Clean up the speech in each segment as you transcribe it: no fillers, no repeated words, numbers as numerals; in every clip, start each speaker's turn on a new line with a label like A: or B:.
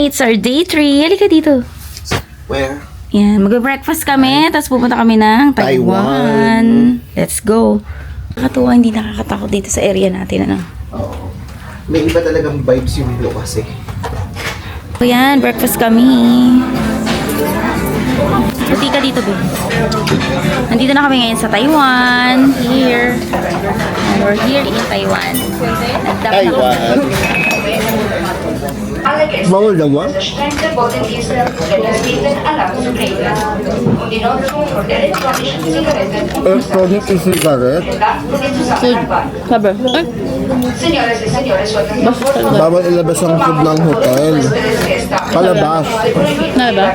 A: It's our day 3. Halika dito.
B: Where?
A: Yan, mag-breakfast kami, tapos pupunta kami ng Taiwan. Let's go. Nakatuwa, hindi nakakatakot dito sa area natin, ano?
B: Oo. May iba talagang vibes yung Hilo kasi.
A: So yan, breakfast kami. Puti ka dito, babe. Nandito na kami ngayon sa Taiwan. Here. And we're here in Taiwan.
B: Taiwan. Bawal naman? Electronic e-cigarette?
A: Sabi.
B: Bawal ilabas ang food ng hotel. Palabas.
A: Nalaba?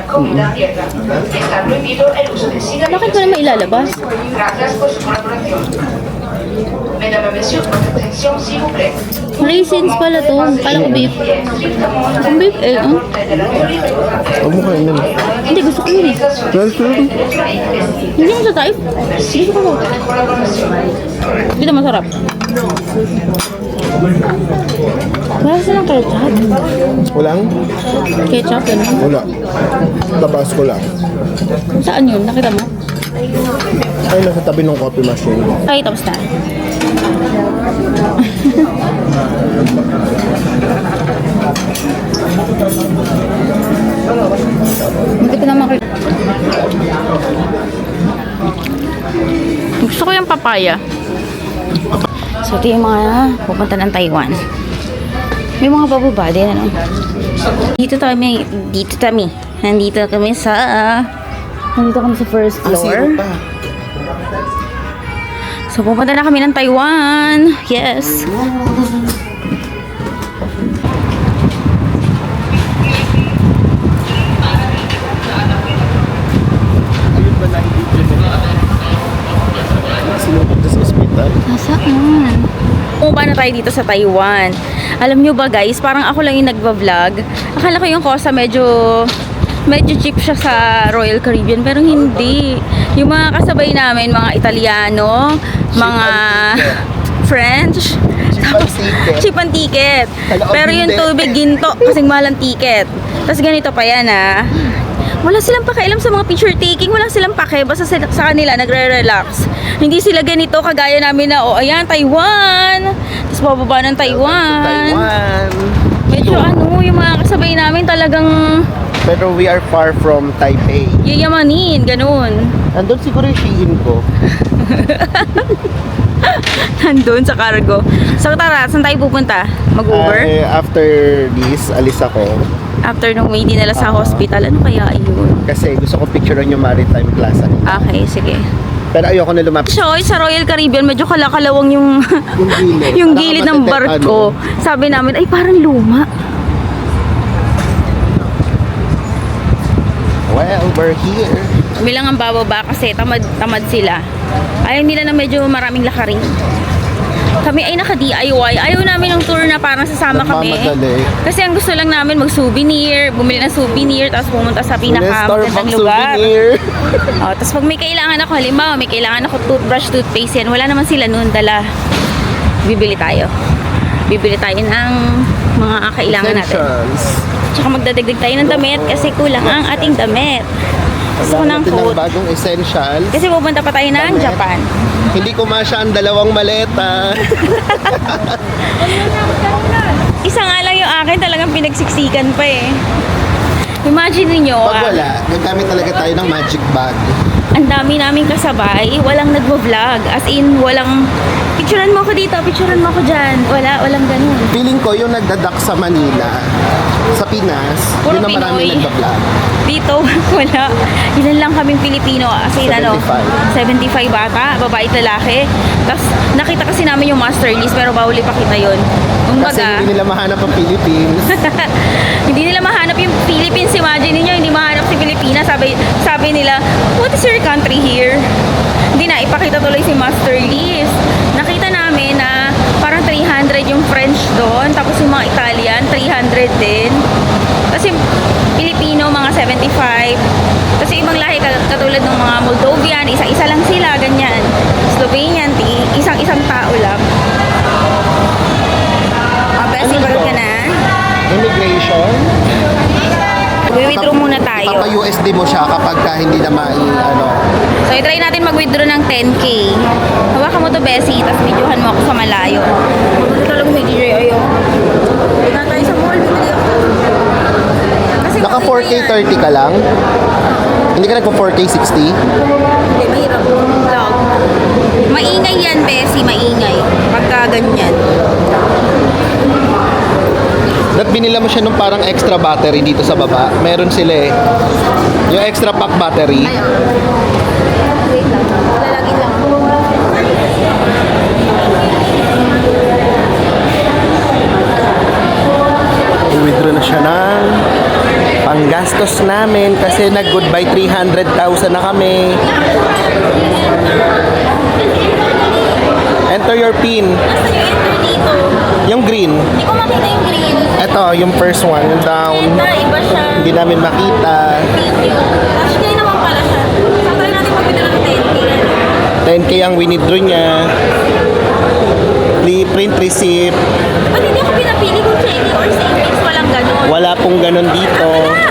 A: Bakit ko naman ilalabas? Raisins pala to. Kala ko beef. Kung beef,
B: Huwag mo kayo nun.
A: Hindi, gusto ko yun eh.
B: Well, sure.
A: Hindi mo sa type? Gusto ko. Dito masarap. Wala silang ketchup.
B: Walang?
A: Ketchup, yun.
B: Wala. Tabas ko lang.
A: Saan yun? Nakita mo?
B: Ay, nasa tabi ng coffee machine.
A: Ay, tapos na. Hindi ko naman kayo. Gusto ko yung papaya. So, ito yung mga pupunta ng Taiwan. May mga bababa din, ano? Dito kami. Nandito kami sa first floor. So, pupunta na kami ng Taiwan. Yes.
B: Sinupag sa ospital.
A: Nasaan? Pumunta na tayo dito sa Taiwan. Alam nyo ba guys, parang ako lang yung nagba-vlog. Akala ko yung Costa medyo cheap siya sa Royal Caribbean, pero hindi. Yung mga kasabay namin, mga Italiano, mga French, cheap ang ticket. Pero yung tubig ginto, kasing mahal ang ticket. Tapos ganito pa yan wala silang pakialam sa mga picture taking, wala silang pake, basta sa kanila nagre-relax. Hindi sila ganito kagaya namin na, ayan, Taiwan. Tapos bababa ng Taiwan. Medyo yung mga kasabay namin talagang
B: Pero we are far from Taipei.
A: yayamanin, ganun.
B: Andun siguro yung Shein ko.
A: Nandun sa cargo. So tara, saan tayo pupunta? Mag-Uber?
B: After this, alis ako.
A: After nung may dinala sa hospital, ano kaya yun?
B: Kasi gusto ko picturean yung Maritime Plaza.
A: Okay, sige.
B: Pero ayoko na lumapit.
A: So, sa Royal Caribbean, medyo kalakalawang yung yung gilid ng barko. Sabi namin, ay parang luma.
B: Well, we're here.
A: Bilang ang bababa kasi tamad sila. Ayaw nila na medyo maraming lakarin. Kami ay naka-DIY. Ayaw namin ng tour na parang sasama kami.
B: Nagmamadali.
A: Kasi ang gusto lang namin mag-souvenir, bumili ng souvenir, tapos pumunta sa pinakamagandang lugar. Tapos pag may kailangan ako, halimbawa may kailangan ako toothbrush, toothpaste yan, wala naman sila noon dala. Bibili tayo ng mga kailangan natin. Tsaka magdadagdag tayo ng damit kasi kulang ang ating damit. Gusto ko ng coat.
B: Bagong essential.
A: Kasi pupunta pa tayo ng Japan.
B: Hindi ko masya ang dalawang maleta.
A: Isa nga lang yung akin, talagang pinagsiksikan pa eh. Imagine niyo,
B: Pag wala, gagamit talaga tayo ng magic bag.
A: ang dami naming kasabay, walang nagvo-vlog. As in, walang, picturean mo ako dito, picturean mo ako dyan. Walang ganun.
B: Feeling ko yung nagdadak sa Manila, sa Pinas,
A: Puro
B: yun ang maraming
A: Pinoy.
B: nagbablog.
A: Dito, wala. Ilan lang kaming Pilipino. As in, 75 bata, babae at lalaki. Tapos, nakita kasi namin yung master list, pero bawal ipakita yun.
B: Kasi hindi nila mahanap ang Philippines.
A: Hindi nila mahanap yung Philippines. Imagine niyo, hindi mahanap si Pilipinas. Sabi nila, what is your country here? Hindi na ipakita tuloy si master list. Nakita namin na parang 300 yung French doon, tapos yung mga Italian 300 din. Kasi Pilipino mga 75. Kasi ibang lahi katulad ng mga Moldovan, isa-isa lang sila, ganyan. Slovenian, isang tao lang. Sigurad ka na?
B: Immigration? USD mo siya kapag hindi na ano.
A: So, i-try natin mag-withdraw ng 10K. Hawakan mo to, Bessie, tapos videohan mo ako sa malayo. Mabuti talaga may DJ ayo. Punta tayo sa mall, bibili ako. Kasi
B: Naka 4K 30 ka lang? Hindi ka nagpa 4K 60?
A: Hindi, mahirap. Vlog. Maingay yan, Bessie, maingay. Pagka ganyan.
B: At binila mo siya nung parang extra battery dito sa baba. Meron sila eh. Yung extra pack battery.
A: Ayun. Wait lang. Lalagin lang.
B: I-withdraw na siya ng panggastos namin kasi nag-goodbye 300,000 na kami. Enter your PIN.
A: Nasa yung enter dito.
B: Yung green.
A: Hindi ko makita yung green.
B: Ito, yung first one, yung down.
A: Iba siya.
B: Hindi namin makita.
A: Thank you. Actually naman pala siya. Saan tayo natin magbili ng 10K?
B: 10K ang winidraw niya. Print receipt.
A: Ba't hindi ako pinapili kung checking or savings? Walang ganun.
B: Wala pong ganun dito.
A: Wala.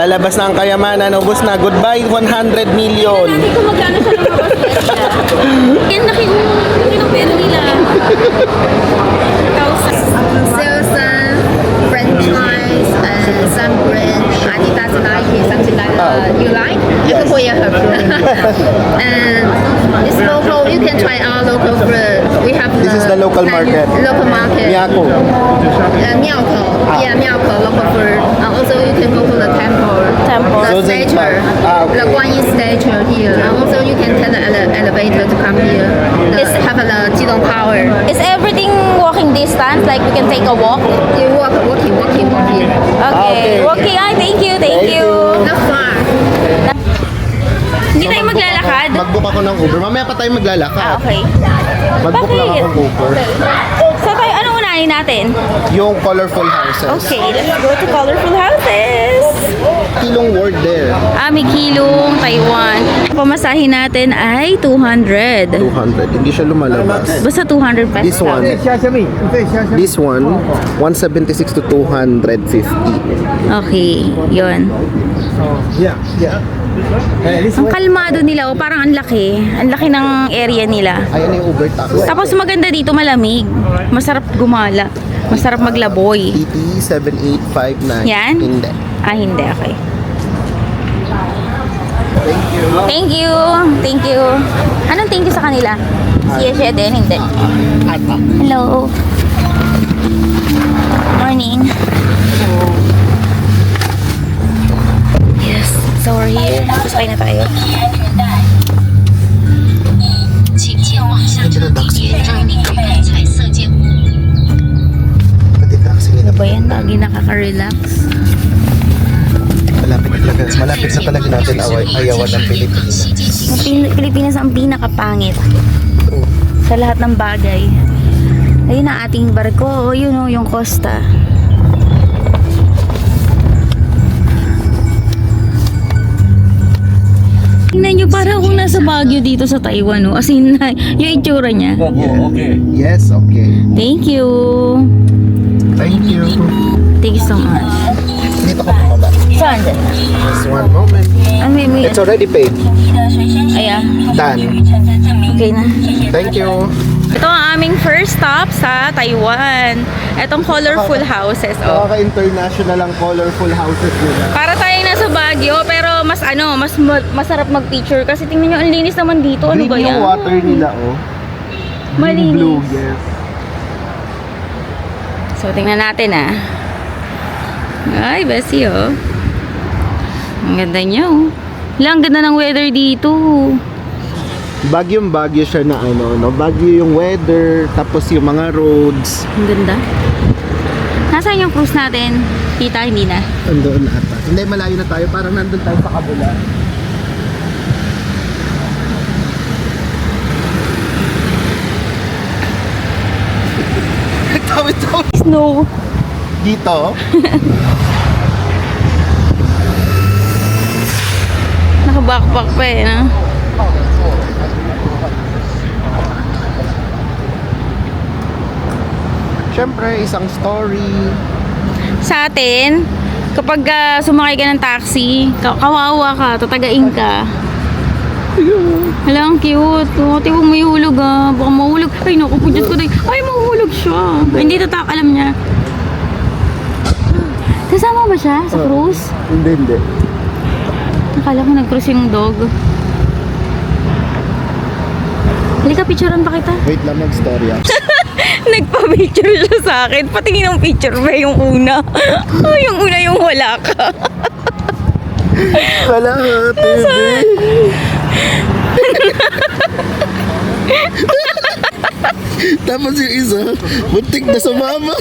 B: Lalabas na ang kayamanan. Ubus na. Goodbye 100 million.
A: Natin kung magkano siya lumabas nila. Yan, laki ng pera nila. 1,000.
C: Selson, franchise, some brand, Adidas, Nike, something like you like, you can wear her. And it's local, you can try our local food. We have
B: This is the local market.
C: Local market.
B: Miyako.
C: Miyako. Yeah, Miyako, local food. Also, you can go to the temple.
A: Temple.
C: The
B: Frozen
C: statue.
B: Park. Ah, okay.
C: The Guanyin statue here. And also, you can take the elevator to come here. Have the Jidong Power.
A: Is everything walking distance? Like we can take a walk?
C: You walking.
A: Okay.
B: Okay.
A: Walking. Ay, thank you.
C: Not far.
A: Hindi tayo maglalakad?
B: Mag-book ako ng Uber. Mamaya pa tayo maglalakad.
A: Okay.
B: Mag-book lang
A: Bakit?
B: akong Uber.
A: So tayo, anong unahin natin?
B: Yung colorful houses.
A: Okay, let's go to Colorful Houses.
B: Kilong word there.
A: May kilong Taiwan. Pamasahin natin ay 200.
B: 200. Hindi siya lumalabas.
A: Basta 200 pesos.
B: This one. This one, 176 to 250.
A: Okay, yon. Ang kalmado nila, oh, parang ang laki. Ang laki ng area nila.
B: Ayan yung Uber taxi.
A: Tapos maganda dito, malamig. Masarap gumala. Masarap maglaboy.
B: PT 7859.
A: Yan?
B: Hindi.
A: Hindi. Okay.
B: Thank you.
A: Thank you. Thank you. Anong thank you sa kanila? Siya din, hindi.
B: Ata.
A: Hello. Morning. Yes. So we're here. Sakay na tayo.
B: Ito na taxi. Pati taxi nila.
A: Ano ba yan? Lagi nakaka-relax.
B: Malapit na talaga natin ayawan ng Pilipinas.
A: Ang Pilipinas ang pinakapangit. Sa lahat ng bagay. Ayun ang ating barko. Oh, yun o, yung Costa. Tingnan nyo, para akong nasa Baguio dito sa Taiwan, no? As in, yung itsura niya.
B: Yes, okay.
A: Thank you.
B: Thank you.
A: Thank you so much.
B: Dito ka pumaba.
A: Saan?
B: Just one moment.
A: May...
B: It's already paid.
A: Ayan.
B: Done.
A: Okay na.
B: Thank you.
A: Ito ang aming first stop sa Taiwan. Itong colorful houses. Oh.
B: International ang colorful houses nila.
A: Para tayong nasa Baguio, pero mas masarap mag-picture kasi tingnan nyo, ang linis naman dito. Ano ba
B: Green
A: yan?
B: yung water nila, oh.
A: Malinis.
B: Blue, yes.
A: So, tingnan natin ah. Ay, Bessie oh. Ang ganda niya oh. Ang ganda ng weather dito.
B: Bagyong-bagyo siya na ano, no? Bagyo yung weather, tapos yung mga roads.
A: Ang ganda. Nasaan yung cruise natin? Kita, hindi na.
B: Andoon na ata. Hindi, malayo na tayo. Parang nandun tayo sa kabila. Tawid-tawid.
A: Snow.
B: Dito.
A: Naka-backpack pa eh, no?
B: Siyempre, isang story.
A: Sa atin, Kapag sumakay ka ng taxi, kawawa ka, tatagain ka. Hala, ang cute. Oh, tibo mo ihulog baka mahulog. Ay, naku, pudjot ko tayo. Ay, mahulog siya. Hindi tatak, alam niya. Kasama ba siya sa cruise?
B: Hindi.
A: Akala ko nag-cruise yung dog. Halika, picturean pa kita.
B: Wait lang, mag-storya.
A: Nagpa-picture siya sa akin. Patingin ng picture ba yung una? Yung una yung wala ka.
B: Wala nga, TV. Tapos yung isa, buntik na sa mama.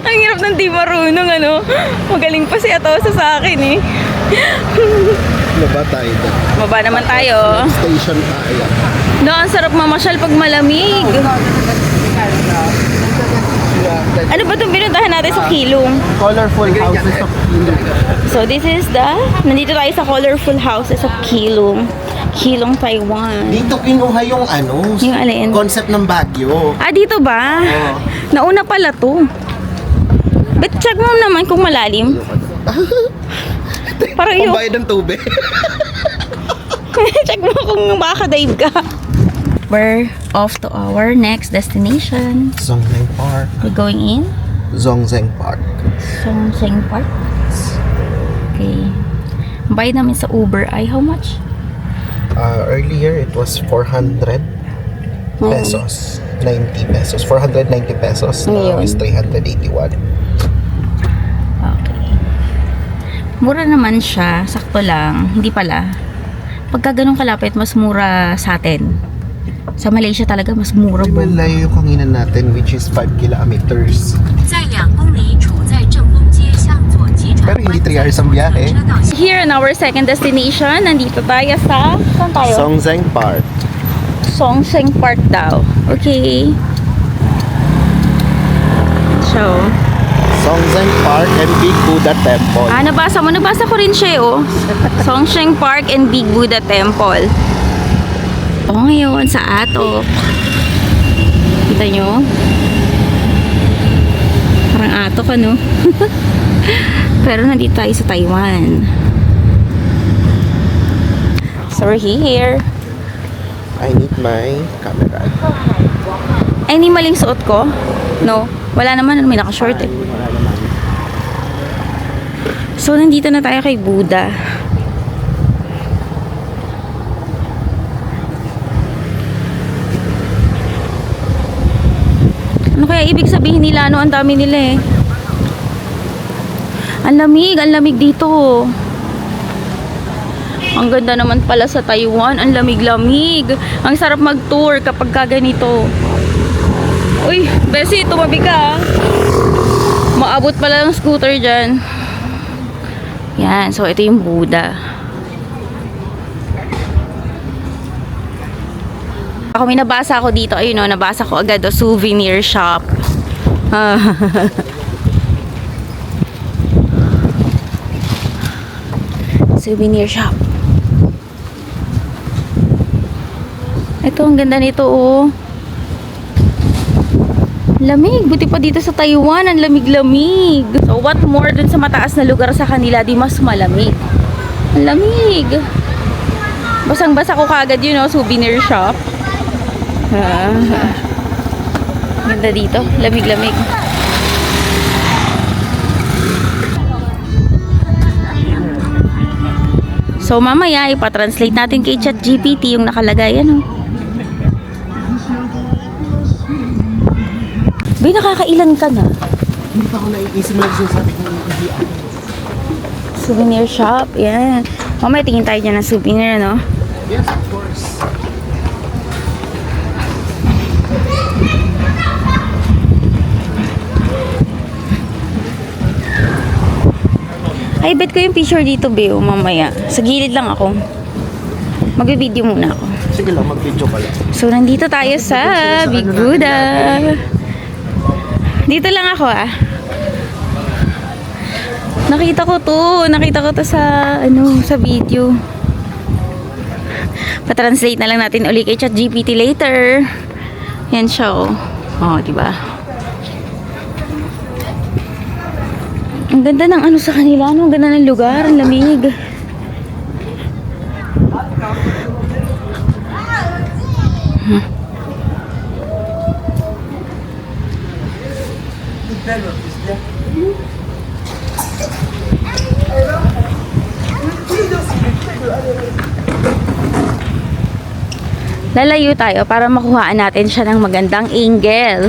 A: Ang hirap ng di marunong, ano. Magaling pa si Atosa sa akin, eh.
B: Baba tayo doon.
A: Baba naman tayo.
B: Station tayo.
A: No, ang sarap mamasyal pag malamig. Ano ba itong pinuntahan natin sa Keelung?
B: Colorful houses of Keelung.
A: So, this is nandito tayo sa Colorful Houses of Keelung. Keelung, Taiwan.
B: Dito kinuha yung ano,
A: Yung alin?
B: concept ng Baguio.
A: Ah, dito ba?
B: Oo.
A: Nauna pala to. But check mo naman kung malalim. Parang yung...
B: Pambayad ng tubig.
A: Check mo kung makakadive ka. We're off to our next destination.
B: Zongzeng Park.
A: We're going in
B: Zongzeng Park.
A: Songsheng Park. Okay. Bayad namin sa Uber ay how much?
B: Earlier, it was 400 pesos. 90 pesos. 490 pesos. Now
A: Ngayon?
B: is 381.
A: Okay. Mura naman siya. Sakto lang. Hindi pala. Pagka ganun kalapit, mas mura sa atin. Sa Malaysia talaga, mas mura
B: Di
A: po.
B: ba layo yung kanginan natin, which is 5 kilometers.
D: 在2公里处在正丰街向左急转
B: Pero hindi 3 hours ang biyahe.
D: 车道
A: Here in our second destination, nandito tayo sa... Saan tayo?
B: Zongzeng Park.
A: Songsheng Park daw. Okay. So,
B: Zongzeng Park and Big Buddha Temple.
A: nabasa mo. Nabasa ko rin siya, oh. Songsheng Park and Big Buddha Temple. O, ngayon sa Atok. Kita nyo? Parang Atok, ano? Pero nandito tayo sa Taiwan. So, we're here.
B: I need my camera.
A: Ay, hindi maling suot ko? No. Wala naman. May naka-short, eh. So, nandito na tayo kay Buddha. Ano kaya ibig sabihin nila? Ano, ang dami nila eh. Ang lamig dito. Ang ganda naman pala sa Taiwan. Ang lamig-lamig. Ang sarap mag-tour kapag ganito. Uy, Bessie, tumabi ka. Maabot pala ng scooter dyan. Yan, so ito yung Buddha. Ako may nabasa ako dito. Ayun o, nabasa ko agad o souvenir shop. Souvenir shop. Ito, ang ganda nito oh. Lamig, buti pa dito sa Taiwan, ang lamig-lamig. So what more dun sa mataas na lugar sa kanila, di mas malamig. Ang lamig. Basang-basa ko kagad yun, no? Souvenir shop. Ganda dito, lamig-lamig. So mamaya ipa-translate natin kay ChatGPT yung nakalagay, ano. Bay, nakakailan ka na?
B: Hindi pa ako naiisip mo sabi ko hindi ako.
A: Souvenir shop, yan. Mamaya tingin tayo dyan ng souvenir, ano?
B: Yes, of course.
A: Ay, bet ko yung picture dito, Beo, mamaya. Sa gilid lang ako. Mag-video muna ako.
B: Sige lang, mag-video ka lang.
A: So, nandito tayo sa Big Buddha. Dito lang ako, ah. Nakita ko to sa, sa video. Pa-translate na lang natin uli kay ChatGPT later. Yan siya, oh. Oh, diba? Ang ganda ng ano sa kanila, no? Ang ganda ng lugar, ang lamig. Lalayo tayo para makuhaan natin siya ng magandang angle.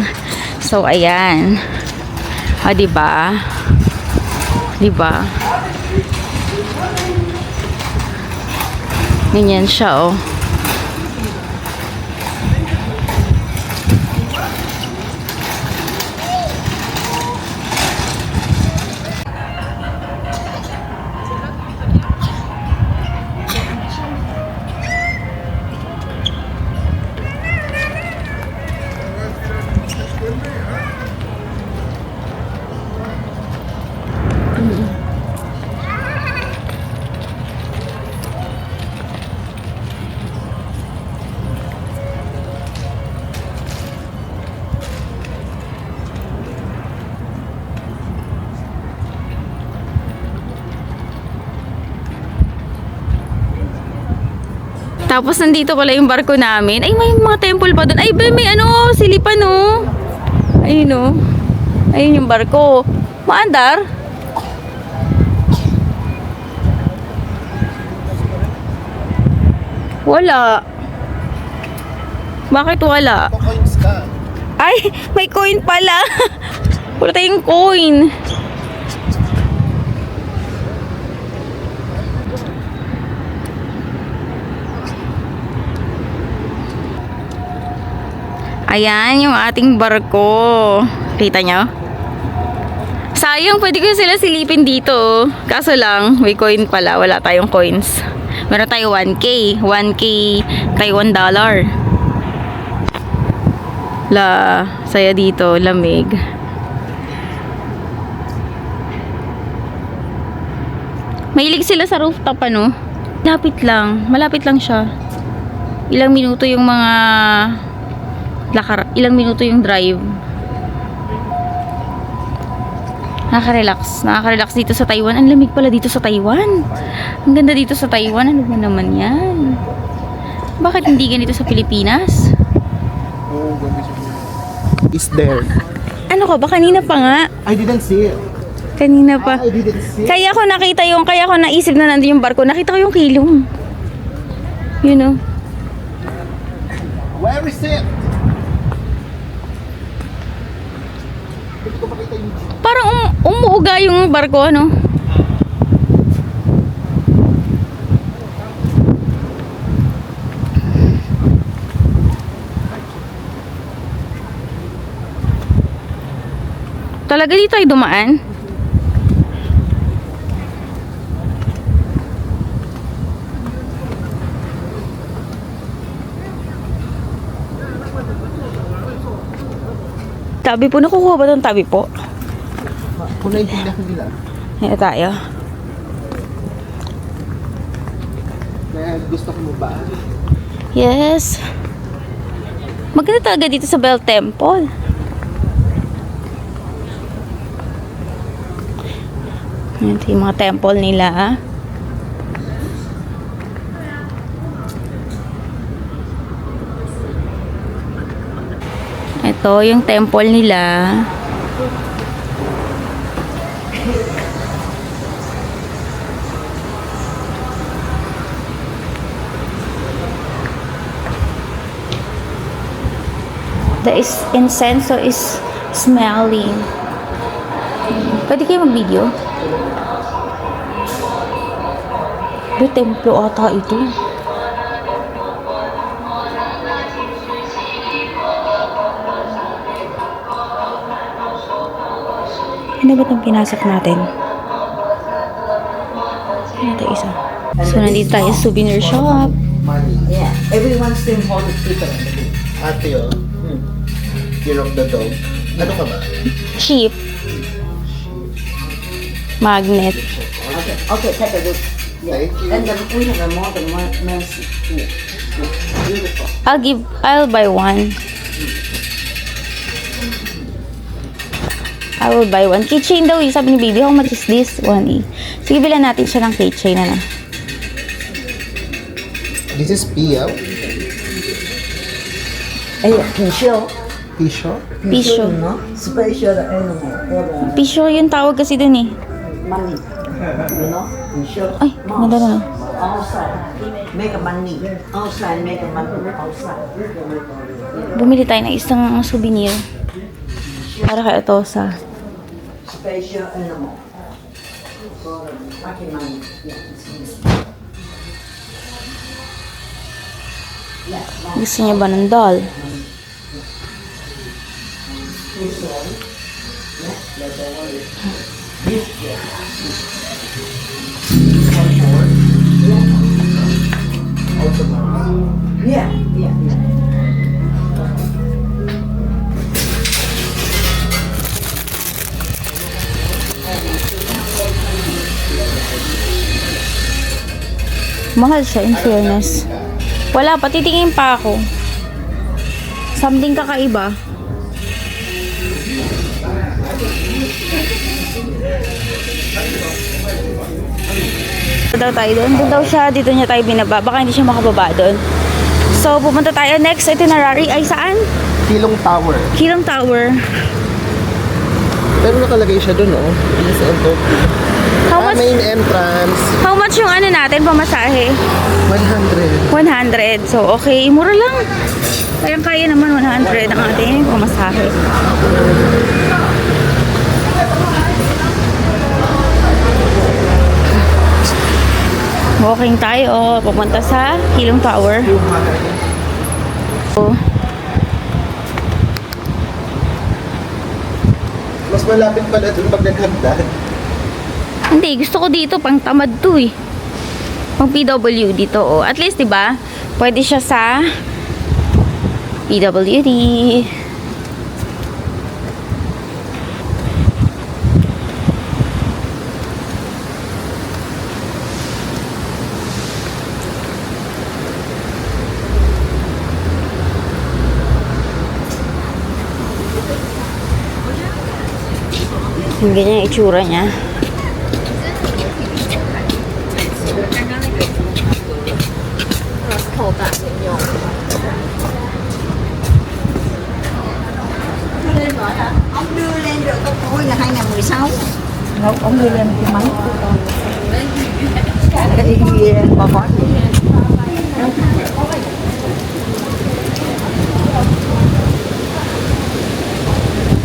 A: So, ayan. O, diba? Diba? Ganyan siya, oh. Tapos nandito pala yung barko namin. Ay, may mga temple pa doon. Ay, may ano, silipan, oh. Ayun, oh. Ayun yung barko. Maandar? Wala. Bakit wala?
B: Coins ka.
A: Ay, may coin pala. Wala tayong coin. Ayan yung ating barko. Kita nyo? Sayang, pwede ko sila silipin dito. Kaso lang, may coin pala. Wala tayong coins. Meron tayo 1K. 1K Taiwan dollar. Saya dito. Lamig. Mahilig sila sa rooftop, ano? Lapit lang. Malapit lang siya. Ilang minuto yung mga ilang minuto yung drive. Nakaka-relax dito sa Taiwan. Ang lamig pala dito sa Taiwan. Ang ganda dito sa Taiwan. Ano ba naman yan? Bakit hindi ganito sa Pilipinas?
B: Is there?
A: Ano ka ba? Kanina pa nga.
B: I didn't see it.
A: Kanina pa.
B: I didn't see it.
A: Kaya ko naisip na nandun yung barko. Nakita ko yung kilong. You know?
B: Where is it? Hindi ko makita yung
A: Parang umuuga yung barko, ano? Talaga dito ay dumaan? Tabi po, nakukuha ba itong tabi po?
B: kung naiintindihan nila.
A: Ayan tayo.
B: Na gusto ko mo ba?
A: Yes. Maganda talaga dito sa Bell Temple. Ito yung mga temple nila. Ito yung temple nila. The incense is smelling. Pwede kayo mag-video? May templo ata ito. Ano ba itong pinasok natin? Ano ito isa? So, nandito tayo sa souvenir shop.
B: Money.
E: Yeah, everyone's been hold it differently.
B: Ate oh. Year of the dog. Ano ka ba?
A: Cheap. Magnet.
E: Okay, okay, take a look. Yeah.
B: Thank you.
E: And then we have a more than one mercy. Yeah. Beautiful.
A: I'll buy one. I will buy one. Keychain daw, sabi ni baby. How much is this? 1E. Sige, bilan natin siya ng keychain na.
B: This is Pia.
E: 哎呀，貔貅，
B: Pisho.
A: Pisho.
E: no? Special animal for the
A: Pisho yung tawag kasi dun eh.
E: money. You know,貔貅.
A: Ay, ganda na.
E: Outside, make a money. Outside, make a money. Outside.
A: Bumili tayo ng isang souvenir. Para kay Atosa.
E: Special animal for the making money.
A: Gusto niya ba ng doll?
E: Yeah, yeah, yeah.
A: Mahal siya, in fairness. Wala pa, titingin pa ako. Something kakaiba. Punta tayo doon. Doon daw siya, dito niya tayo binaba. Baka hindi siya makababa doon. So, pupunta tayo. Next itinerary ay saan?
B: Kilong Tower.
A: Kilong Tower.
B: Pero nakalagay siya dun, oh. This entered.
A: How much,
B: Main entrance.
A: how much yung ano natin, pamasahe?
B: 100.
A: 100. So, okay. Mura lang. Kaya naman 100 ang ating pamasahe. Walking tayo. Pupunta sa Kilong Tower. So,
B: Mas malapit pala dun pag naghagdan.
A: hindi, gusto ko dito. Pang tamad to eh. Pang PW dito, oh. At least, di ba? Pwede siya sa PWD. Ganyan yung itsura niya.
E: Ông đưa lên được có cuối là 2016. Đâu, ông đưa lên cái máy. Cái gì bà có.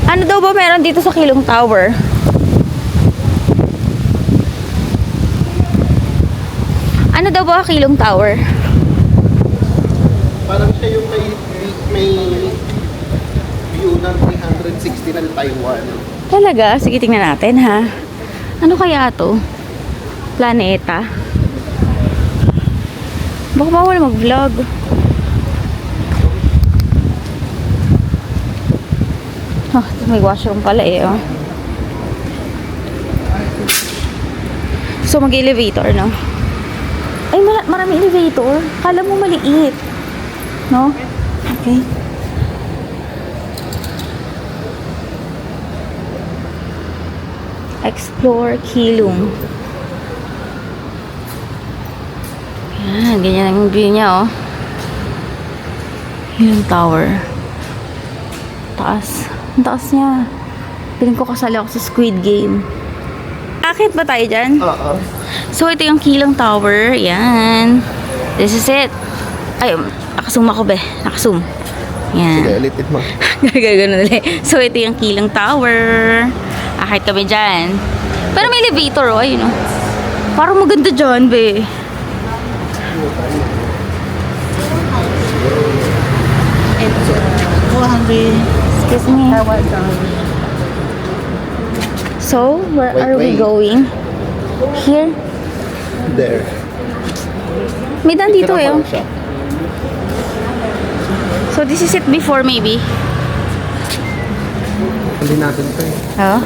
A: Ano daw ba meron dito sa Kilong Tower? Ano daw ba Kilong Tower?
B: Parang siya yung may view ng 360 ng Taiwan.
A: Talaga? Sige, tingnan natin ha. Ano kaya to? Planeta? Baka bawal mag-vlog. Oh, may washroom pala eh, oh. So, mag-elevator, no? Ay, marami elevator. Kala mo maliit. No? Okay. Explore Kilong. Yan, ganyan ang view niya, oh. Yung tower. Taas. Ang taas niya. Piling ko kasali ako sa Squid Game. Akit ba tayo dyan?
B: Oo.
A: So, ito yung Kilong Tower. Yan. This is it. Ay, nakazoom ako, be. Nakazoom. Yan.
B: Sige, ulitin mo.
A: Gagano ulit. So, ito yung Kilong Tower. Akit kami dyan. Pero may elevator, oh. Ayun, oh. Parang maganda dyan, be. Excuse me. So, where
B: Wait,
A: are we
B: wait.
A: going? Here?
B: There.
A: May daan dito eh. Oh.
B: Siya.
A: So, this is it before maybe.
B: Hindi natin ito eh.
A: Oh,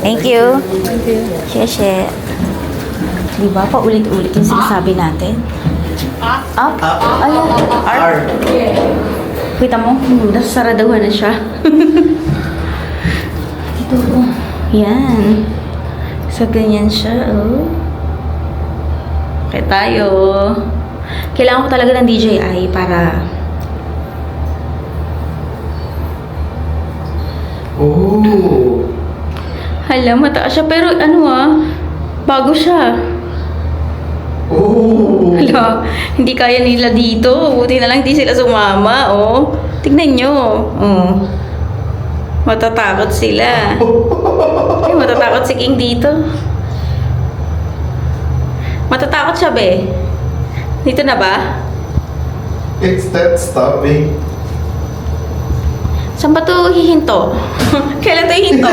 A: thank you. Share. Diba, paulit-ulit yung sinasabi natin. Up. Ayun. R. Kita mo, nasa saradawan na siya. Dito. Yan. So, ganyan siya, oh. Okay tayo. Kailangan ko talaga ng DJI para...
B: Oh!
A: Hala, mataas siya. Pero ano bago siya.
B: Oh!
A: Hala, hindi kaya nila dito. Buti na lang di sila sumama, oh. Tignan nyo. Oh. Matatakot sila. Ay, matatakot si King dito. Matatakot siya, be. Dito na ba?
B: It's that stopping.
A: Saan ba ito hihinto? Kailan ito hihinto?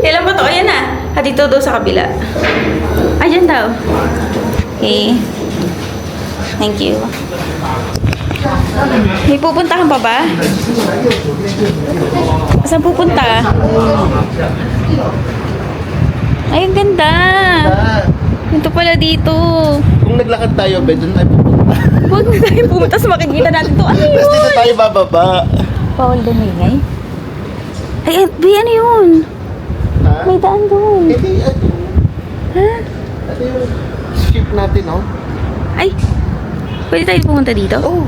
A: Kailan ba ito? Ayan na. Dito daw sa kabila. Ayan daw. Okay. Thank you. May pupuntahan pa ba? Saan pupunta? Ay, ang ganda. Ito pala dito.
B: Kung naglakad tayo, be, doon tayo pupunta.
A: Huwag na tayo pumunta sa makikita natin to. Ano yun?
B: Tapos dito tayo bababa.
A: Bawal dumingay. Ay, be, ano yun?
B: Ha?
A: May daan doon.
B: Hindi, ano?
A: Ha?
B: Ano yung ship natin, oh?
A: Ay, pwede tayo pumunta dito?
B: Oh!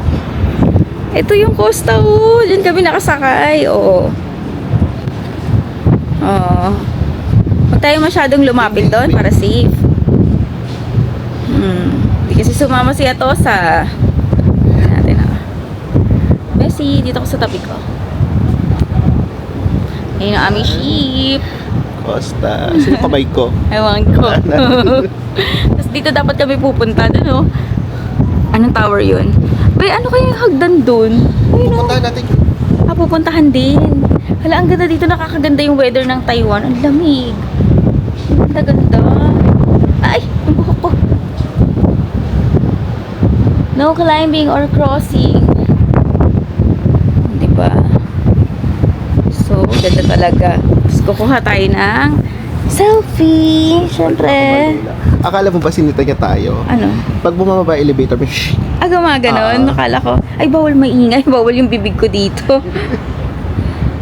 A: Ito yung Costa, oh. Diyan kami nakasakay, oo. Oo. Huwag tayo masyadong lumapit doon para safe. Hindi kasi sumama si Atosa. Natin ako. Messi, dito ako sa tabi ko. Ayun ang aming ship.
B: Costa. Sino kamay ko?
A: Ewan ko. Tapos dito dapat kami pupunta doon, oh. Anong tower yun? Bay, ano kaya yung hagdan doon? Ayun, oh.
B: Pupuntahan natin.
A: Pupuntahan din. Hala, ang ganda dito. Nakakaganda yung weather ng Taiwan. Ang lamig. Ang ganda. Ay, ang buhok ko. No climbing or crossing. Diba? So, ganda talaga. Tapos kukuha tayo ng selfie. Siyempre.
B: Akala mo ba sinita niya tayo?
A: Ano?
B: Pag bumaba elevator, may shh.
A: Gumaganon. Nakala ko, ay, bawal maingay. Bawal yung bibig ko dito.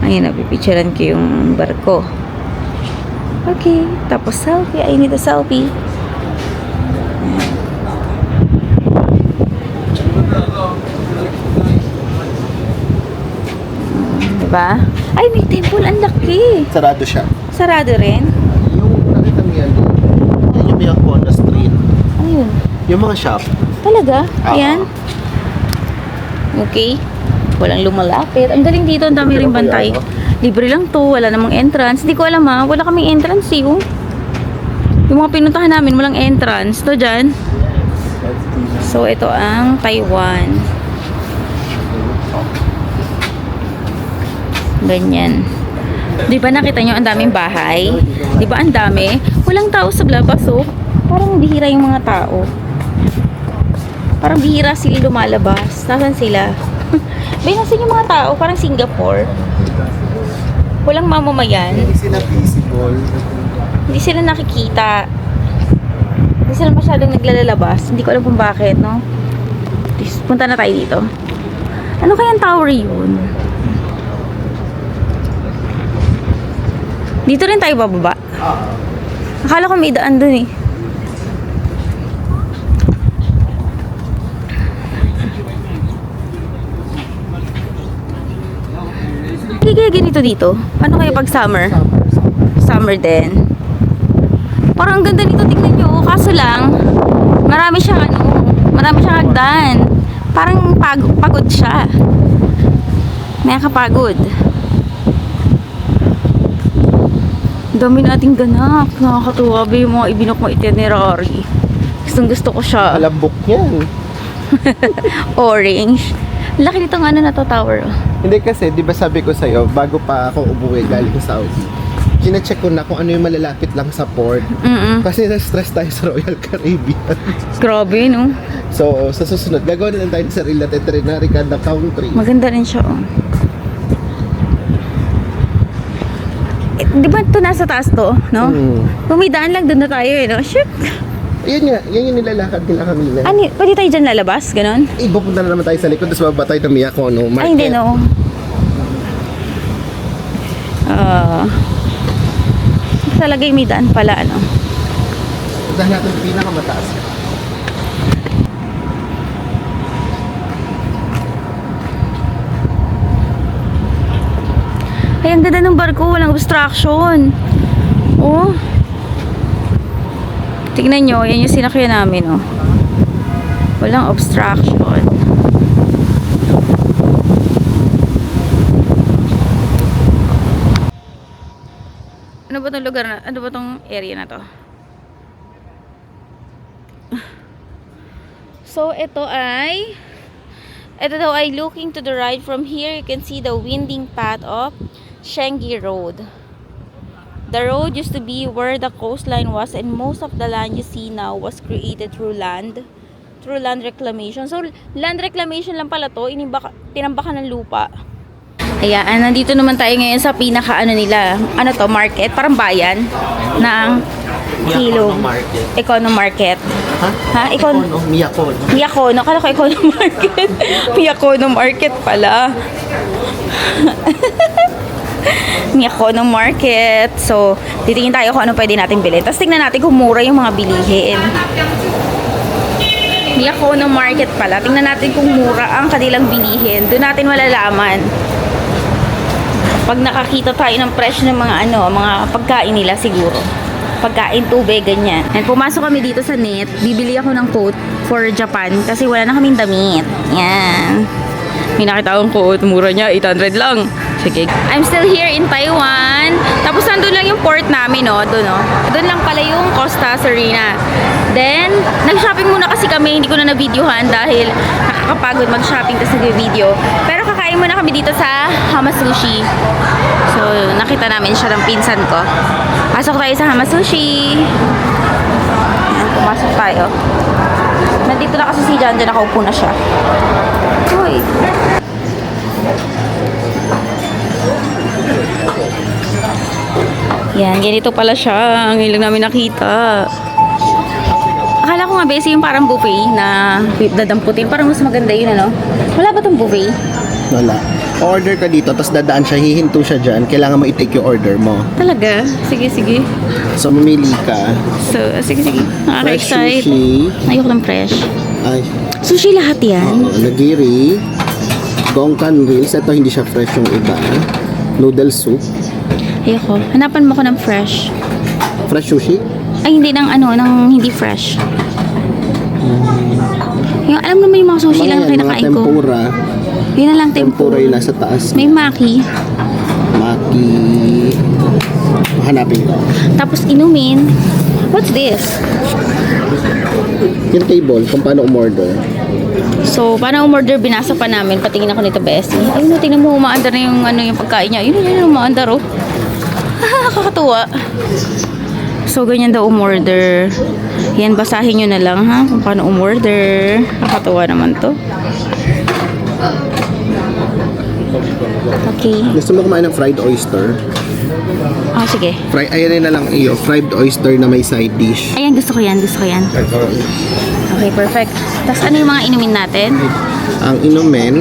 A: Ayun, napipicturean ko yung barko. Okay. Tapos selfie. I need a selfie. Diba? Ay, may temple. Ang laki.
B: Sarado siya.
A: Sarado rin.
B: Yung nakita mo yan, yun yung Miyakona Street.
A: Ano yun?
B: Yung mga shop.
A: Talaga?
B: Oo.
A: Ayan. Okay. Walang lumalapit. Ang galing dito. Ang dami rin bantay. Libre lang to. Wala namang entrance. Hindi ko alam ha. Wala kaming entrance eh. Oh. Yung mga pinuntahan namin, walang entrance. To dyan. So, ito ang Taiwan. Ganyan. Di ba nakita nyo ang daming bahay? Di ba ang dami? Walang tao sa labas, oh. Parang bihira yung mga tao. Parang bihira sila lumalabas. Nasaan sila? Bay, nasan yung mga tao? Parang Singapore. Walang mamamayan.
B: Hindi sila visible.
A: Hindi sila nakikita. Hindi sila masyadong naglalabas. Hindi ko alam kung bakit, no? Punta na tayo dito. Ano kayang tower yun? Dito rin tayo bababa. Akala ko may daan dun eh. Hindi kaya ganito dito? Paano kaya pag summer? Summer din. Parang ang ganda nito, tingnan nyo. Kaso lang, marami siyang hagdan. Parang pagod siya. Nakakapagod. Dami nating ganap. Nakakatuwa ba yung mga ibinok mo itinerary? Gustong gusto ko siya.
B: Alambok yan.
A: Orange. Laki nitong ano na to, tower.
B: Hindi kasi, di ba sabi ko sa'yo, bago pa ako umuwi galing sa Saudi, kina-check ko na kung ano yung malalapit lang sa port. Kasi na-stress tayo sa Royal Caribbean.
A: Grabe, no?
B: So, sa susunod, gagawa na lang tayo ng sarili natin itinerary kada country.
A: Maganda rin siya, oh. Di ba ito nasa taas to, no? Kung may daan lang, doon na tayo eh, no? Shit!
B: Ayun nga, yan yung nilalakad nila kanina.
A: Ano, pwede tayo dyan lalabas? Ganon?
B: Pupunta na naman tayo sa likod, tapos bababa tayo ng Miyakona Market.
A: Ay, hindi, no. Talagay may daan pala, ano.
B: Puntahan natin yung pinakamataas.
A: Ay, ang ganda ng barko. Walang obstruction. Oh. Tignan nyo. Yan yung sinakyan namin, oh. Walang obstruction. Ano ba tong lugar na? Ano ba tong area na to? So, ito daw ay looking to the right. From here, you can see the winding path of Shengi Road. The road used to be where the coastline was, and most of the land you see now was created through land reclamation. So, land reclamation lang pala to. Tinambakan ng lupa. Ayan, nandito naman tayo ngayon sa pinaka nila. Ano to, market? Parang bayan ng Hilong. Econo Market. Ha?
B: Miyakono.
A: Miyakono. Kala ko Econo Market. Miyakono Market pala. Miyakono Market. So, titingin tayo kung ano pwede natin bilhin. Tapos tingnan natin kung mura yung mga bilihin. Miyakono Market pala. Tingnan natin kung mura ang kanilang bilihin. Doon natin malalaman. Pag nakakita tayo ng presyo ng mga mga pagkain nila siguro. Pagkain, tubig, ganyan. And pumasok kami dito sa net. Bibili ako ng coat for Japan kasi wala na kaming damit. Yan. May nakita akong coat. Mura niya, 800 lang. Sige. I'm still here in Taiwan. Tapos nandun lang yung port namin, no? Doon, no? Doon lang pala yung Costa Serena. Then, nag-shopping muna kasi kami. Hindi ko na na-videohan dahil nakakapagod mag-shopping kasi nag-video. Pero kakain muna kami dito sa Hamasushi. So, nakita namin siya ng pinsan ko. Pasok tayo sa Hamasushi. Ayan, pumasok tayo. Nandito na kasi si Janjan, nakaupo na siya. Uy. Yan, ganito pala siya. Ngayon lang namin nakita. Akala ko nga besi yung parang buffet na dadamputin. Parang mas maganda yun, ano? Wala ba tong buffet?
B: Wala. Order ka dito, tapos dadaan siya, hihinto siya dyan. Kailangan mo i-take yung order mo.
A: Talaga? Sige, sige.
B: So, mamili ka.
A: So, sige, sige.
B: Fresh
A: Nakaka-excite.
B: sushi.
A: Ayoko ng fresh.
B: Ay.
A: Sushi lahat yan?
B: Nagiri. Gongkan Reels. Ito hindi siya fresh yung iba. Noodle soup.
A: Ayoko. Hanapan mo ko ng fresh.
B: Fresh sushi.
A: Ay, hindi ng hindi fresh. Yung, alam naman yung mga sushi lang na
B: Mga
A: kinakain ko.
B: tempura.
A: Yun na lang
B: Tempura
A: tempura.
B: yung nasa taas.
A: May maki.
B: Maki. Hanapin ko.
A: Tapos inumin. What's this?
B: Yung table, kung paano umorder.
A: So, paano umorder, binasa pa namin. Patingin ako nito, Bessie. Ayun, tingnan mo, umaandar na yung pagkain niya. Yun, umaandar, oh. Kakatuwa. So, ganyan daw umorder. Yan, basahin nyo na lang, ha? Kung paano umorder. Kakatuwa naman to. Okay.
B: Gusto mo kumain ng fried oyster?
A: Ah, sige.
B: Ayan na lang iyo. Fried oyster na may side dish.
A: Ayan, gusto ko yan. Okay, perfect. Tapos ano yung mga inumin natin?
B: Ang inumin,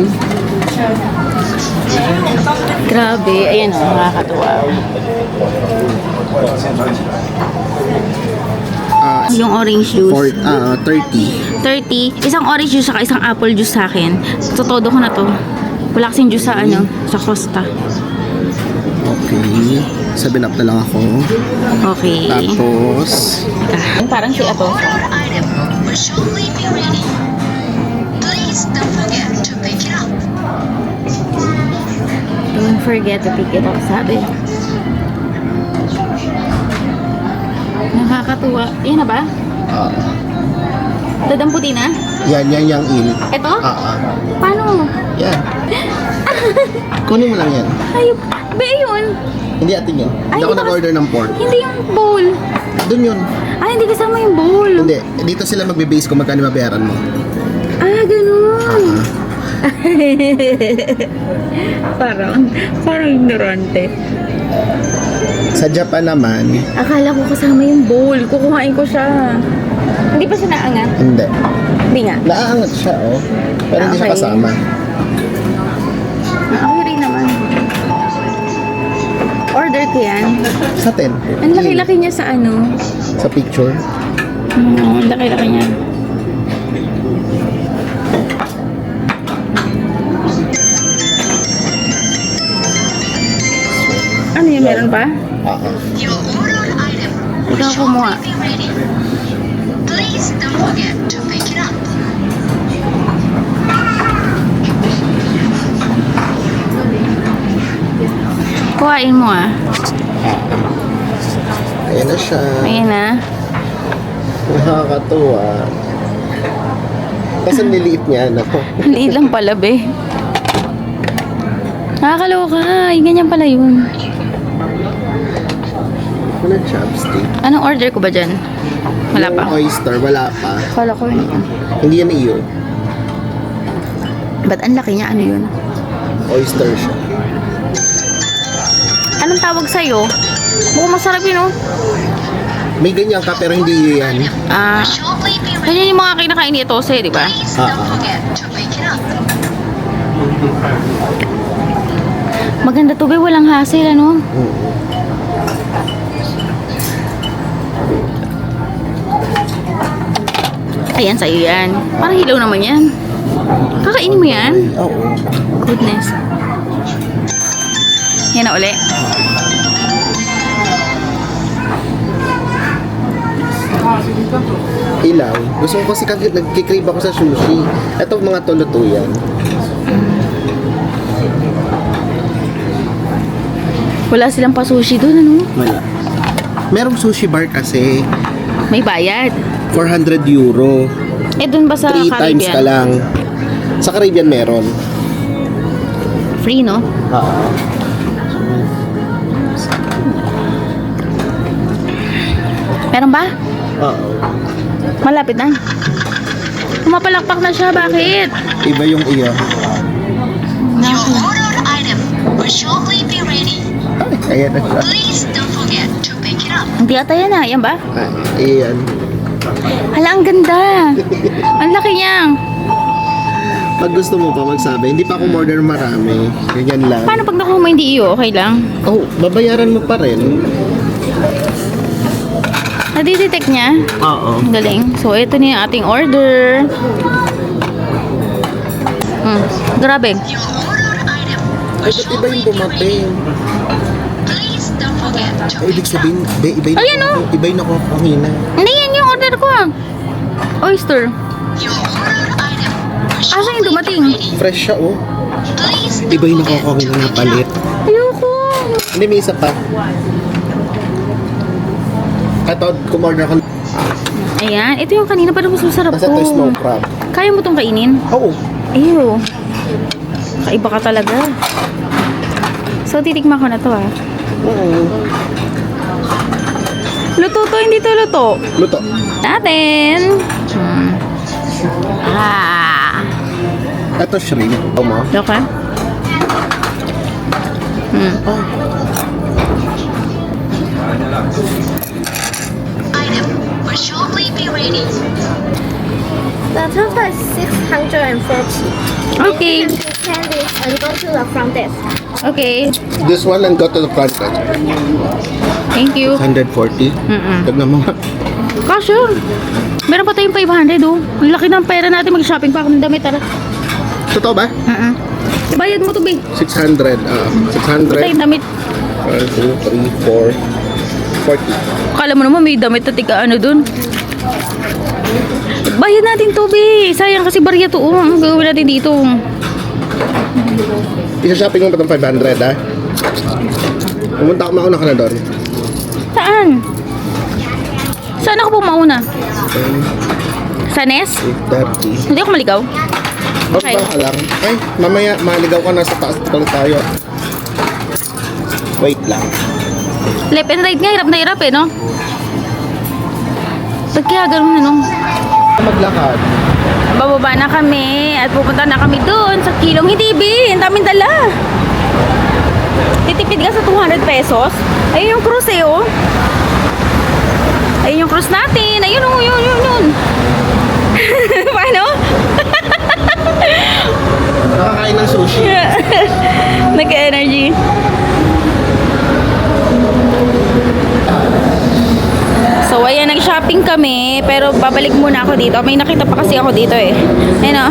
A: Grabe. Ayan, oh, nakakatuwa. Yung orange juice.
B: 30.
A: 30. Isang orange juice saka isang apple juice sa akin. So, todo ko na to. Wala kasing juice sa sa Costa.
B: Okay. 7-up na lang ako.
A: Okay.
B: Tapos,
A: Parang si Ato.
D: Our item will shortly be ready. Please don't forget to pick it up.
A: Don't forget to pick it up, sabi. Nakakatuwa. Yan na ba? Dadamputin na?
B: yan yung il.
A: Ito? Paano?
B: Yan. Kunin mo lang yan.
A: Ayop. Be, yun.
B: Hindi atin yun.
A: Ay,
B: Hindi ako
A: hindi
B: nag-order ng pork.
A: Hindi yung bowl.
B: Doon yun.
A: Ah, hindi kasama yung bowl.
B: Hindi. Dito sila magbe-base kung magkano mabayaran mo.
A: Ah, ganun. Parang ignorante.
B: Sa Japan naman,
A: Akala ko kasama yung bowl. Kukuhain ko siya. Hindi pa siya naangat?
B: hindi.
A: Hindi nga.
B: Naaangat siya, oh. Pero hindi siya
A: Okay.
B: kasama.
A: Okay rin naman. Order malaki yan.
B: Sa 10.
A: Ang laki-laki niya sa ano.
B: Sa picture.
A: Ang laki-laki niya. Ano yun? Meron pa?
B: Oo.
D: Your ordered item will
A: Ikaw kumuha.
D: shortly be ready. Please don't forget to pick it up.
A: Kuhain mo ah.
B: Ayan na siya.
A: Ayan na.
B: Nakakatuwa. Kasi ang liliit niya, ako.
A: Ang liit lang pala, be. Nakakaloka. Yung ganyan pala yun.
B: Wala chopstick.
A: Anong order ko ba dyan? Wala pa.
B: Yung oyster, wala pa.
A: Kala ko yun.
B: Hindi yan iyo.
A: Ba't ang laki niya? Ano yun?
B: Oyster siya.
A: Anong tawag sa'yo? Mukhang masarap yun, oh.
B: May ganyan ka pero hindi iyo yan.
A: Ah,
D: Shortly be ready.
A: ganyan yung mga kinakain ni Tose, di ba?
D: Please don't forget to pick it up.
A: Maganda to, be. Walang hassle, ano? Ayan, sa'yo yan. Parang hilaw naman yan. Kakainin mo yan?
B: Oo.
A: Goodness. Yan na uli.
B: Ilaw. Gusto ko kasi nagkikrave ako sa sushi. Ito mga tulutuyan.
A: Wala silang pa-sushi doon, ano?
B: Wala. Merong sushi bar kasi.
A: May bayad.
B: 400 euro.
A: Eh, doon ba sa
B: 3 times ka
A: Caribbean?
B: lang. Sa Caribbean meron.
A: Free, no?
B: Oo.
A: Meron ba?
B: Oo.
A: Malapit na. Pumapalakpak na siya. Bakit?
B: Iba yung iyo.
D: Your ordered item will shortly be ready.
B: Ay, ayan na siya.
D: Please don't forget to pick it up.
A: Hindi ata yan, ah. Yan ba?
B: Ayan.
A: Hala, ang ganda. Ang laki niya.
B: Pag gusto mo pa magsabi, hindi pa ako order marami. Ganyan lang.
A: Paano pag nakuha mo hindi iyo? Okay lang.
B: Oh, babayaran mo pa rin.
A: Nadidetect niya.
B: Oo.
A: Ang galing. So, ito na yung ating order. Grabe.
D: Your ordered item
B: Ay, ba't iba yung dumating?
D: please don't forget to
B: Ay, ibig sabihin, iba yung
A: Ayan, oh.
B: iba yung nakuha ko kanina.
A: Hindi, yan yung order ko, ah. Oyster.
D: Your ordered item will
A: Asa yung dumating?
B: Fresh siya, oh.
D: please
B: Iba yung nakuha ko kanina na palit.
A: Ayoko.
B: Hindi, may isa pa. Ito, kumorder ko.
A: Ayan. Ito yung kanina pa mas masarap
B: Basta
A: ko.
B: ito snow crab.
A: Kaya mo tong kainin?
B: Oo.
A: Ew. Kaiba ka talaga. So, titikman ko na to, ah.
B: Oo.
A: Luto to, hindi to luto.
B: Luto.
A: Natin. Ah.
B: Ito shrimp. O mo?
A: Okay.
D: item will shortly be ready.
C: The total is 640.
A: Okay.
C: You can do this and go to the front desk.
A: Okay.
B: This one and go to the front desk.
A: Thank you.
B: 140. Tignan mo nga.
A: Kasha. Meron pa tayong 500, oh. Ang laki ng pera natin. Mag-shopping pa ako ng damit, tara.
B: Totoo ba?
A: Bayad mo to, be.
B: 600. 600.
A: Tayong damit.
B: 1, 2, 3, 4, 40.
A: Kala mo naman may damit na tika ano dun. Bayad natin to, be. Sayang kasi barya to, oh. Ang gawin natin dito.
B: Isa-shopping mo pa itong 500, ha? Pumunta ako, mauna ka na doon.
A: Saan? Saan ako pumauna? Sa NES?
B: 30.
A: Hindi ako maligaw.
B: Okay. Ka lang. Ay, mamaya, maligaw ka na sa taas pala tayo. Wait lang.
A: Left and right nga, hirap na hirap, eh, no? Ba't kaya ganun, ano?
B: Maglakad.
A: Bababa na kami at pupunta na kami doon sa Kilong Hidibin. Ang daming dala. Titipid ka sa 200 pesos. Ayun yung cruise, eh, oh. Ayun yung cruise natin. Ayun, oh, yun. Paano?
B: Nakakain ng sushi.
A: Nagka-energy. doon kami, pero babalik muna ako dito. May nakita pa kasi ako dito eh. Ayun o.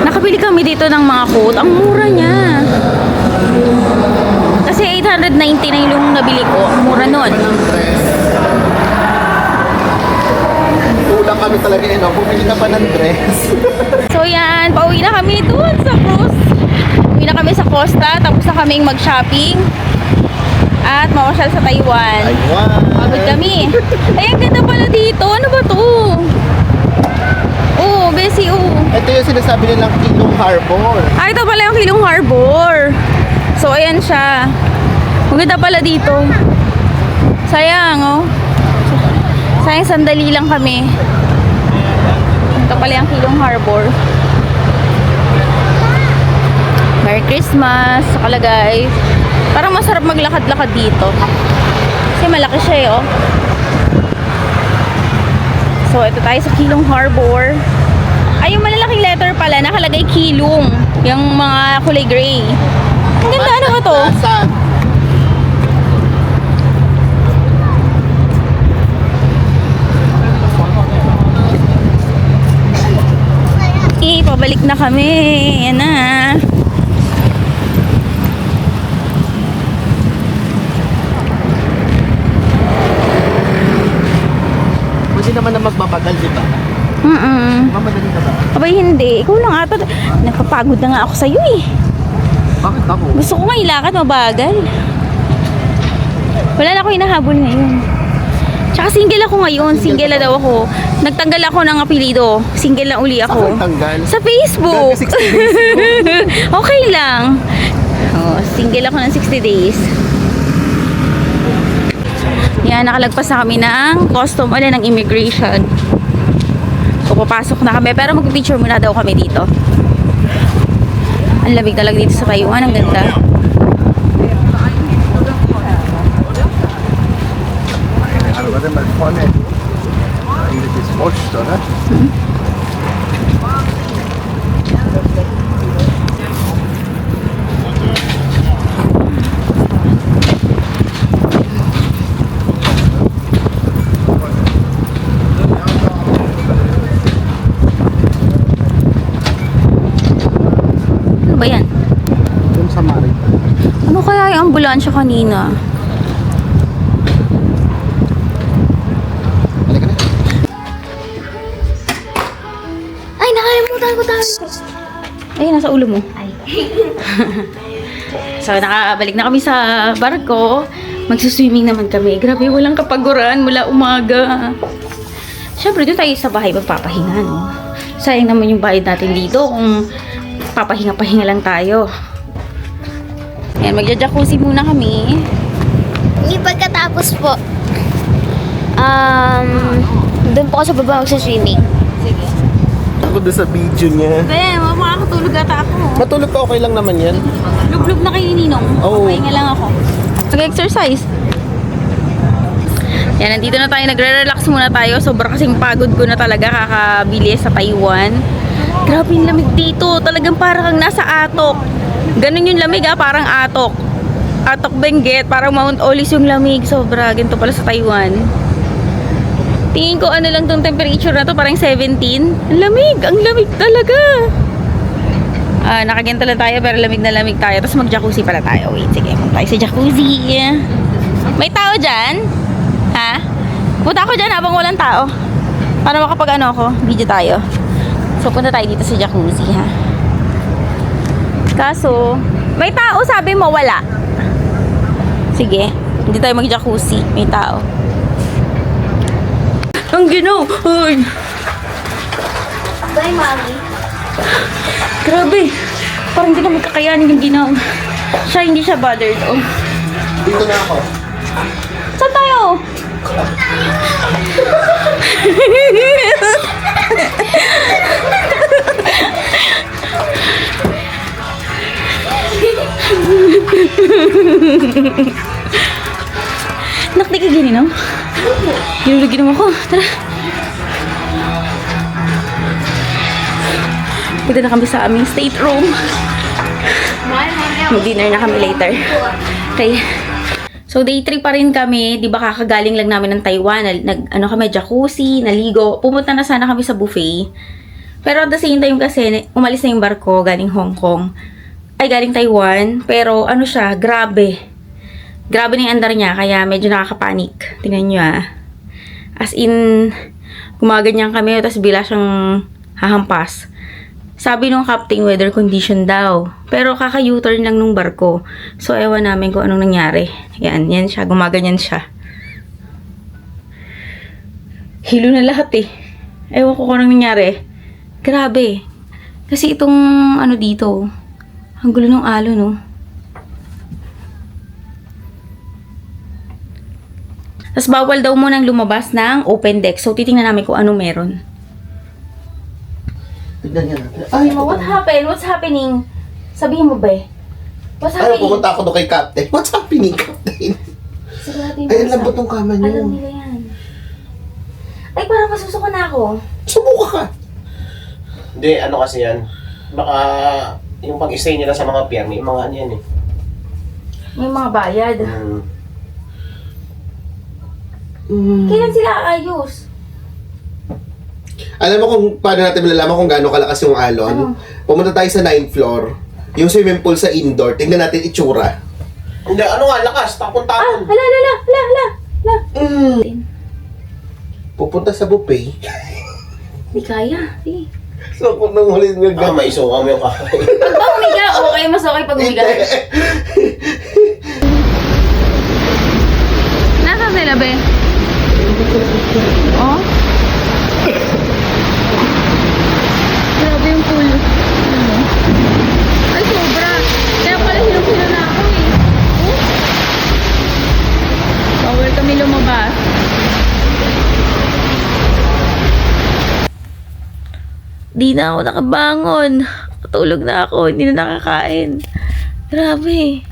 A: Nakabili kami dito ng mga coat. Ang mura niya. Kasi 899 yung nabili ko. Ang mura nun.
B: Kulang kami talaga yun. Bumili ka pa ng dress.
A: So yan, pauwi na kami doon sa cruise. Uwi na kami sa Costa, tapos na kaming mag-shopping. At mamasyal sa Taiwan. Pagod kami. Ay, ang ganda pala dito. Ano ba to? Oh, Bessie, oh.
B: Ito yung sinasabi nilang Kilong Harbor.
A: Ah, ito pala yung Kilong Harbor. So, ayan siya. Ang ganda pala dito. Sayang, oh. Sayang, sandali lang kami. Ito pala yung Kilong Harbor. Merry Christmas. Saka guys, parang masarap maglakad-lakad dito. Kasi malaki siya, eh, oh. So, ito tayo sa Kilong Harbor. Ay, yung malalaking letter pala, nakalagay Kilong. Yung mga kulay gray. Ang ganda, ano ba to? Pabalik na kami. Yan na.
B: Pwede naman na magbabagal, di ba? Mamadali ka ba?
A: Abay, hindi. Ikaw lang ata. Napapagod na nga ako sa'yo eh.
B: Bakit ako?
A: Gusto ko nga ilakad, mabagal. Wala na ako hinahabol ngayon. Tsaka single ako ngayon. Single na daw ako. Nagtanggal ako ng apelido. Single na uli ako.
B: Saan tanggal?
A: Sa Facebook.
B: Grabe, 60 days
A: Okay lang. Oh, single ako ng 60 days. Yan, nakalagpas na kami ng custom, ng immigration. So, papasok na kami. Pero mag-picture muna daw kami dito. Ang lamig talaga dito sa Taiwan. Ang ganda.
B: Ano ba din vorne? Eigentlich ist Post, oder?
A: Ano ba yan?
B: Doon sa Marita.
A: Ano kaya yung ambulansya kanina?
B: Halika na.
A: Ay, nakalimutan ko tayo. Ay, nasa ulo mo. So, nakabalik na kami sa barko. Magsuswimming naman kami. Grabe, walang kapaguran mula umaga. Siyempre, doon tayo sa bahay magpapahinga, no? Sayang naman yung bayad natin dito kung papahinga-pahinga lang tayo. Ayan, magja-jacuzzi muna kami.
F: Yung pagkatapos po, doon po ako sa baba magsa-swimming.
B: Ako doon sa video niya.
A: Be, makakatulog ata ako.
B: Matulog ka, okay lang naman yan.
A: Lub-lub na kayo ni Ninong.
B: Oo.
A: Papahinga lang ako. Mag-exercise. Yan, nandito na tayo. Nagre-relax muna tayo. Sobrang kasing pagod ko na talaga kakabili sa Taiwan. Grabe yung lamig dito. Talagang parang kang nasa Atok. Ganun yung lamig parang Atok. Atok Benguet. Parang Mount Olis yung lamig. Sobra. Ganito pala sa Taiwan. Tingin ko ano lang tong temperature na to. Parang 17. Ang lamig. Ang lamig talaga. Nakaganto lang tayo pero lamig na lamig tayo. Tapos mag-jacuzzi pala tayo. Wait, sige. Punta tayo sa jacuzzi. May tao dyan? Ha? Punta ako dyan habang walang tao. Para makapag video tayo. So, punta tayo dito sa jacuzzi, ha? Kaso, may tao, sabi mo, wala. Sige, hindi tayo mag-jacuzzi. May tao. Ang ginaw! Ay!
F: Bye, Mommy.
A: Grabe! Parang hindi na magkakayanin yung ginaw. Siya, hindi siya bothered, oh.
B: Dito na ako.
A: Saan tayo? Nakti ka gini, no? Ginulugin mo ako. Tara. Punta na kami sa aming stateroom. Mag-dinner na kami later. Okay. So, day 3 pa rin kami. Di ba kakagaling lang namin ng Taiwan. Ano kami, jacuzzi, naligo. Pumunta na sana kami sa buffet. Pero at the same time kasi, umalis na yung barko galing Hong Kong. Ay, galing Taiwan. Pero ano siya, grabe. Grabe na yung andar niya, kaya medyo nakakapanik. Tingnan nyo As in, gumaganyan kami, tapos bila siyang hahampas. Sabi nung captain, weather condition daw. Pero kaka-U-turn lang nung barko. So, ewan namin kung anong nangyari. Yan siya. Gumaganyan siya. Hilo na lahat Ewan ko kung anong nangyari. Grabe. Kasi itong ano dito, ang gulo ng alon, no? Tapos bawal daw munang lumabas ng open deck. So, titingnan namin kung anong meron.
B: Tignan niya natin.
A: Ay, what happened? What's happening? Sabihin mo ba What's
B: Ay,
A: happening?
B: pumunta ako doon kay Captain. What's happening, Captain?
A: Sigurado
B: Ay, ang lambot ng kama niyo.
A: Alam nila yan. Ay, parang masusuko na ako.
B: Sumuka ka.
G: Hindi, ano kasi yan. Baka yung pag-stay nila sa mga pier, may mga ano yan
A: May mga bayad.
B: Mm.
A: Kailan sila aayos?
B: Alam mo kung paano natin malalaman kung gaano kalakas yung alon? Pumunta tayo sa 9th floor. Yung swimming pool sa indoor. Tingnan natin itsura.
G: Hindi, ano nga, lakas, tapon-tapon.
A: Hala.
B: Pupunta sa buffet.
A: Hindi kaya. Sige.
B: So, kung nang huli nga
G: Baka maisuka mo yung kakay.
A: Pag ba umiga, okay. Mas okay pag umiga. Nasa sila, be? Oh? Grabe yung pool. Ano? Ay, sobra. Kaya pala hilong-hilo na ako Oh? Bawal kami lumabas. Di na ako nakabangon. Patulog na ako. Hindi na nakakain. Grabe.